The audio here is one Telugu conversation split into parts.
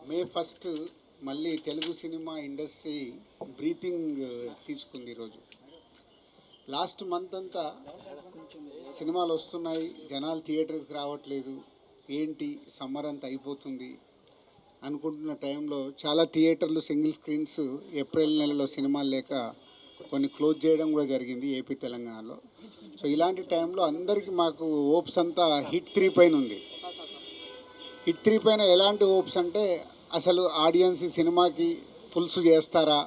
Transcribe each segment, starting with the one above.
మే ఫస్ట్ మళ్ళీ తెలుగు సినిమా ఇండస్ట్రీ బ్రీతింగ్ తీసుకుంది ఈరోజు. లాస్ట్ మంత్ అంతా సినిమాలు వస్తున్నాయి, జనాలు థియేటర్స్కి రావట్లేదు, ఏంటి సమ్మర్ అంతా అయిపోతుంది అనుకుంటున్న టైంలో చాలా థియేటర్లు సింగిల్ స్క్రీన్స్ ఏప్రిల్ నెలలో సినిమాలు లేక కొన్ని క్లోజ్ చేయడం కూడా జరిగింది ఏపీ తెలంగాణలో. సో ఇలాంటి టైంలో అందరికీ మాకు హోప్స్ అంతా హిట్ 3 పైన ఉంది. హిట్ 3 పైన ఎలాంటి హోప్స్ అంటే అసలు ఆడియన్స్ సినిమాకి ఫుల్స్ చేస్తారా,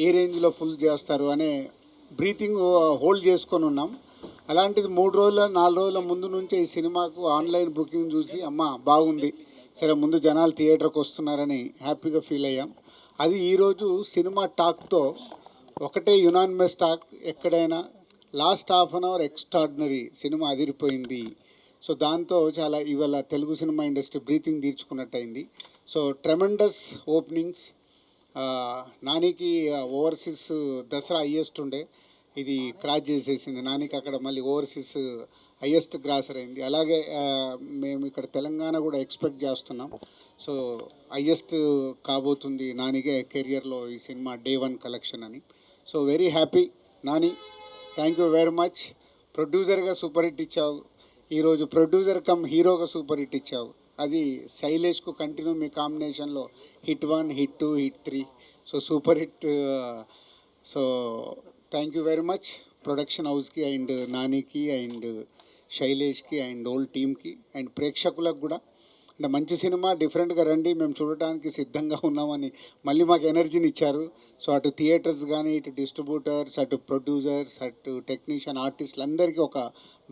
ఏ రేంజ్లో ఫుల్ చేస్తారు అనే బ్రీతింగ్ హోల్డ్ చేసుకొని ఉన్నాం. అలాంటిది 3 రోజుల 4 రోజుల ముందు నుంచే ఈ సినిమాకు ఆన్లైన్ బుకింగ్ చూసి అమ్మ బాగుంది, సరే ముందు జనాలు థియేటర్కి వస్తున్నారని హ్యాపీగా ఫీల్ అయ్యాం. అది ఈరోజు సినిమా టాక్తో ఒకటే యునానిమస్ టాక్, ఎక్కడైనా last half an hour extraordinary, cinema అదిరిపోయింది. సో దాంతో చాలా ఇవాళ తెలుగు సినిమా ఇండస్ట్రీ బ్రీతింగ్ తీర్చుకున్నట్టయింది. So tremendous openings. నానికి ఓవర్సీస్ దసరా హయ్యెస్ట్ ఉండే, ఇది క్రాస్ చేసేసింది. నానికి అక్కడ మళ్ళీ ఓవర్సీస్ హయ్యెస్ట్ గ్రాసర్ అయింది. అలాగే మేము ఇక్కడ తెలంగాణ కూడా ఎక్స్పెక్ట్ చేస్తున్నాం. సో హయ్యెస్ట్ కాబోతుంది నానిగే కెరియర్లో ఈ సినిమా డే 1 కలెక్షన్ అని. So very happy Nani, thank you very much. ప్రొడ్యూసర్గా సూపర్ హిట్ ఇచ్చావు, ఈరోజు ప్రొడ్యూసర్ కమ్ హీరోగా సూపర్ హిట్ ఇచ్చావు. అది శైలేష్కు కంటిన్యూ మీ కాంబినేషన్లో hit 1, hit 2, hit 3. So super hit. So thank you very much production హౌస్కి అండ్ నానికి అండ్ శైలేష్కి అండ్ ఓల్డ్ టీమ్కి అండ్ ప్రేక్షకులకు కూడా. అంటే మంచి సినిమా, డిఫరెంట్గా రండి, మేము చూడటానికి సిద్ధంగా ఉన్నామని మళ్ళీ మాకు ఎనర్జీని ఇచ్చారు. సో అటు థియేటర్స్ కానీ, ఇటు డిస్ట్రిబ్యూటర్స్, అటు ప్రొడ్యూసర్స్, అటు టెక్నీషియన్, ఆర్టిస్టులు అందరికీ ఒక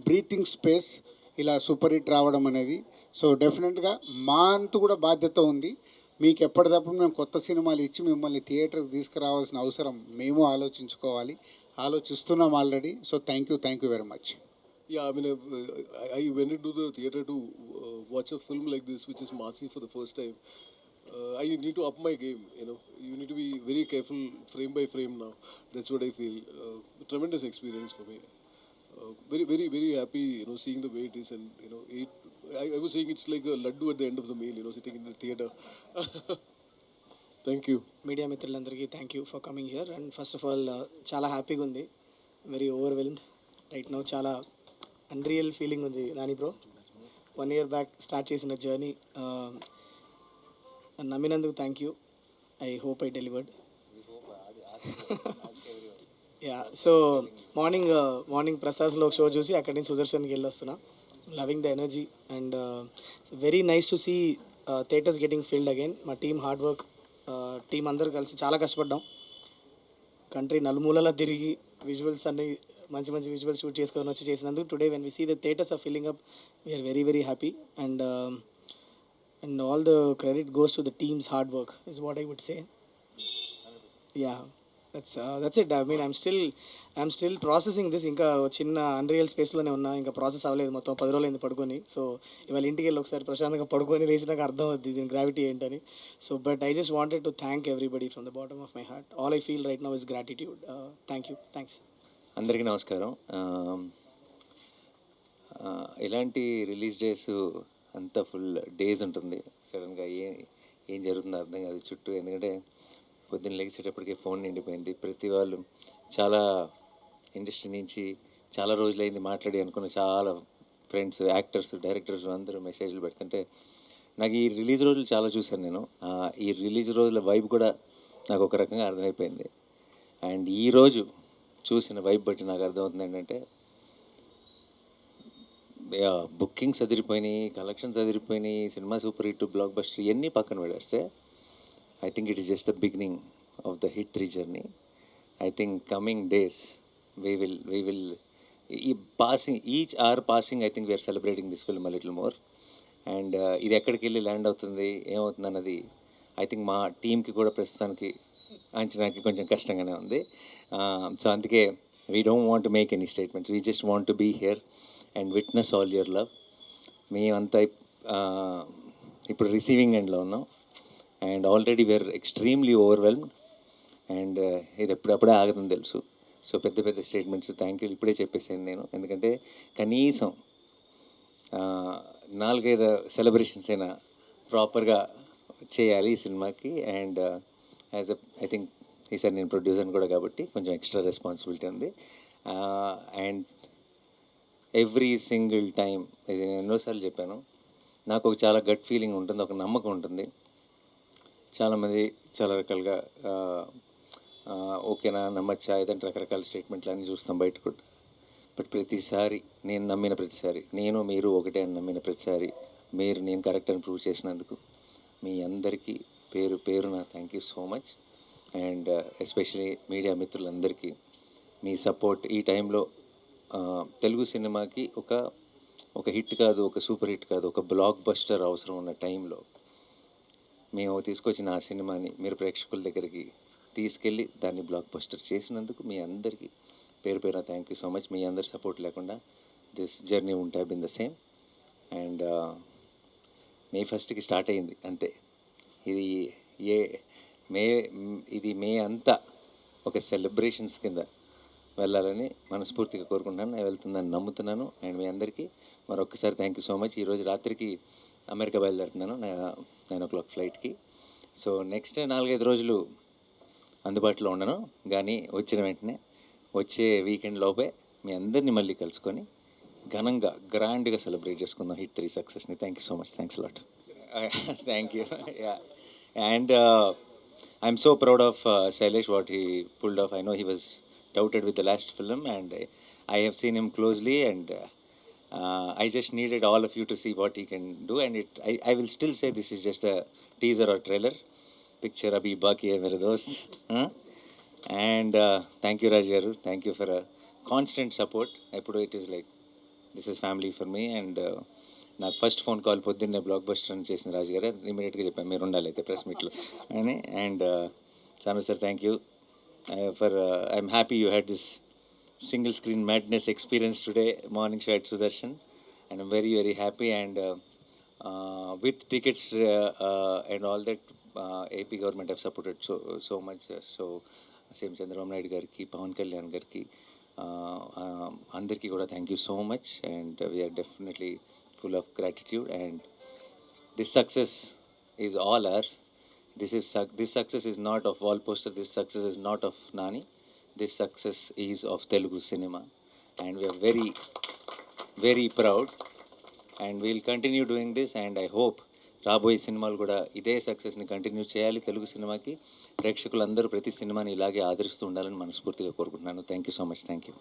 బ్రీతింగ్ స్పేస్ ఇలా సూపర్ హిట్ రావడం అనేది. సో డెఫినెట్గా మా అంతు కూడా బాధ్యత ఉంది. మీకు ఎప్పటికప్పుడు మేము కొత్త సినిమాలు ఇచ్చి మిమ్మల్ని థియేటర్కి తీసుకురావాల్సిన అవసరం మేము ఆలోచిస్తున్నాం already. So thank you very much. Yeah, I mean, I went into the theater to watch a film like this, which is Masi for the first time. I need to up my game, you know. You need to be very careful frame by frame now. That's what I feel. Tremendous experience for me. Very, very, very happy, you know, seeing the way it is. And, you know, I was saying it's like a laddu at the end of the meal, you know, sitting in the theater. Thank you. Media మిత్రులందరికీ thank you for coming here. And first of all చాలా హ్యాపీగా ఉంది, వెరీ ఓవర్వెల్మ్డ్ రైట్ నౌ. చాలా అన్రియల్ ఫీలింగ్ ఉంది Nani bro. 1 year back start చేసిన జర్నీ నమ్మినందుకు thank you. I hope I delivered. Yeah, so morning ప్రసాద్లో ఒక షో చూసి అక్కడి నుంచి సుదర్శన్కి వెళ్ళి వస్తున్నా. Loving the energy and very nice to see theatres getting filled again. మా టీమ్ హార్డ్ వర్క్, టీం అందరూ కలిసి చాలా కష్టపడ్డాం. కంట్రీ నలుమూలలా తిరిగి విజువల్స్ అన్ని మంచి విజువల్స్ షూట్ చేసుకొని వచ్చి చేసినందుకు today when we see the theatres are filling up, we're very very happy. And all the credit goes to the team's hard work is what I would say. Yeah, that's it. I mean, I'm still processing this. ఇంకా చిన్న అన్రియల్ స్పేస్లోనే ఉన్నా, ఇంకా ప్రాసెస్ అవ్వలేదు. మొత్తం 10 రోజులు అయింది పడుకొని. సో ఇవాళ ఇంటికి వెళ్ళి ఒకసారి ప్రశాంతంగా పడుకొని లేచినాక అర్థం అవుద్ది దీని గ్రావిటీ ఏంటని. So but I just wanted to thank everybody from the bottom of my heart. All I feel right now is gratitude. Thanks. అందరికీ నమస్కారం. ఇలాంటి రిలీజ్ డేస్ అంతా ఫుల్ డేస్ ఉంటుంది. సడన్గా ఏం జరుగుతుందో అర్థం కాదు చుట్టూ. ఎందుకంటే పొద్దున్న లెగిసేటప్పటికే ఫోన్ నిండిపోయింది. ప్రతి వాళ్ళు చాలా ఇండస్ట్రీ నుంచి చాలా రోజులైంది మాట్లాడి అనుకున్న చాలా ఫ్రెండ్స్, యాక్టర్స్, డైరెక్టర్స్ అందరూ మెసేజ్లు పెడుతుంటే నాకు ఈ రిలీజ్ రోజులు చాలా చూశాను నేను. ఈ రిలీజ్ రోజుల వైబ్ కూడా నాకు ఒక రకంగా అర్థమైపోయింది. అండ్ ఈరోజు చూసిన వైబ్ బట్టి నాకు అర్థమవుతుంది ఏంటంటే బుకింగ్స్ అదిరిపోయినాయి, కలెక్షన్స్ అదిరిపోయినాయి, cinema super hit, blockbuster ఇవన్నీ పక్కన పెడేస్తే I think it is just the beginning of the Hit 3 journey. I think coming days we will each hour passing, I think we are celebrating this film a little more. And ఇది ఎక్కడికి వెళ్ళి ల్యాండ్ అవుతుంది ఏమవుతుంది అన్నది ఐ థింక్ మా టీంకి కూడా ప్రస్తుతానికి అంచనాకి కొంచెం కష్టంగానే ఉంది. సో అందుకే we don't want to make any statements, we just want to be here and witness all your love. మేమంతా ఇప్పుడు రిసీవింగ్ ఎండ్లో ఉన్నాం. And already we're extremely overwhelmed. And ఇది ఎప్పుడప్పుడే ఆగదని తెలుసు. సో పెద్ద స్టేట్మెంట్స్ థ్యాంక్ యూ ఇప్పుడే చెప్పేసాను నేను. ఎందుకంటే కనీసం 4-5 సెలబ్రేషన్స్ అయినా ప్రాపర్గా చేయాలి ఈ సినిమాకి. And as a I think ఈసారి నేను ప్రొడ్యూసర్ని కూడా కాబట్టి కొంచెం ఎక్స్ట్రా రెస్పాన్సిబిలిటీ ఉంది. అండ్ ఎవ్రీ సింగిల్ టైం, ఇది నేను ఎన్నోసార్లు చెప్పాను, నాకు ఒక చాలా గట్ ఫీలింగ్ ఉంటుంది, ఒక నమ్మకం ఉంటుంది. చాలామంది చాలా రకాలుగా ఓకేనా నమ్మచ్చా ఏదంటే రకరకాల స్టేట్మెంట్లు అన్నీ చూస్తాం బయట కూడా. బట్ ప్రతిసారి నేను నమ్మిన ప్రతిసారి, నేను మీరు ఒకటే అని నమ్మిన ప్రతిసారి, మీరు నేను కరెక్ట్ అని ప్రూవ్ చేసినందుకు మీ అందరికీ పేరు పేరున thank you so much. And especially media మిత్రులందరికీ మీ సపోర్ట్ ఈ టైంలో తెలుగు సినిమాకి ఒక హిట్ కాదు, ఒక సూపర్ హిట్ కాదు, ఒక బ్లాక్ బస్టర్ అవసరం ఉన్న టైంలో మేము తీసుకొచ్చిన ఆ సినిమాని మీరు ప్రేక్షకుల దగ్గరికి తీసుకెళ్ళి దాన్ని బ్లాక్ బస్టర్ చేసినందుకు మీ అందరికీ పేరు పేరున థ్యాంక్ యూ సో మచ్. మీ అందరి సపోర్ట్ లేకుండా దిస్ జర్నీ ఉంటే బిన్ ద సేమ్. అండ్ మే 1కి స్టార్ట్ అయింది అంతే. ఇది మే అంతా ఒక సెలబ్రేషన్స్ కింద వెళ్ళాలని మనస్ఫూర్తిగా కోరుకుంటున్నాను. నేను వెళ్తుందని నమ్ముతున్నాను. అండ్ మీ అందరికీ మరొకసారి థ్యాంక్ యూ సో మచ్. ఈరోజు రాత్రికి అమెరికా బయలుదేరుతున్నాను 9 o'clock ఫ్లైట్కి. సో నెక్స్ట్ 4-5 రోజులు అందుబాటులో ఉండను, కానీ వచ్చిన వెంటనే వచ్చే వీకెండ్ లోపే మీ అందరినీ మళ్ళీ కలుసుకొని ఘనంగా గ్రాండ్గా సెలబ్రేట్ చేసుకుందాం హిట్ 3 సక్సెస్ని. Thank you so much. Thanks lot. Thank you. Yeah and I'm so proud of Shailesh what he pulled off. I know he was doubted with the last film and I have seen him closely and I just needed all of you to see what he can do, and I will still say this is just a teaser or trailer. Picture abhi baki hai mere dost. And thank you Raj garu, thank you for a constant support. Eppudu it is like this is family for me. And నాకు ఫస్ట్ ఫోన్ కాల్ పొద్దున్నే బ్లాక్ బస్టర్ అని చేసిన రాజు గారు ఇమీడియట్గా చెప్పాను మీరు ఉండాలి అయితే ప్రెస్ మీట్లో అని. And Sanu sir thank you for I'm happy you had this single screen madness experience today morning show at Sudarshan, and I'm very very happy. And with tickets and all that AP government have supported so much. So same Chandrababu Naidu gariki, Pawan Kalyan gariki, andarki kuda thank you so much. And we are definitely full of gratitude. And this success is all ours. This success is not of wall poster. This success is not of Nani. This success is of Telugu cinema, and we are very very proud, and we will continue doing this. And I hope రాబోయే సినిమాలు కూడా ఇదే సక్సెస్ని కంటిన్యూ చేయాలి. తెలుగు సినిమాకి ప్రేక్షకులందరూ ప్రతి సినిమాని ఇలాగే ఆదరిస్తూ ఉండాలని మనస్ఫూర్తిగా కోరుకుంటున్నాను. Thank you so much. Thank you.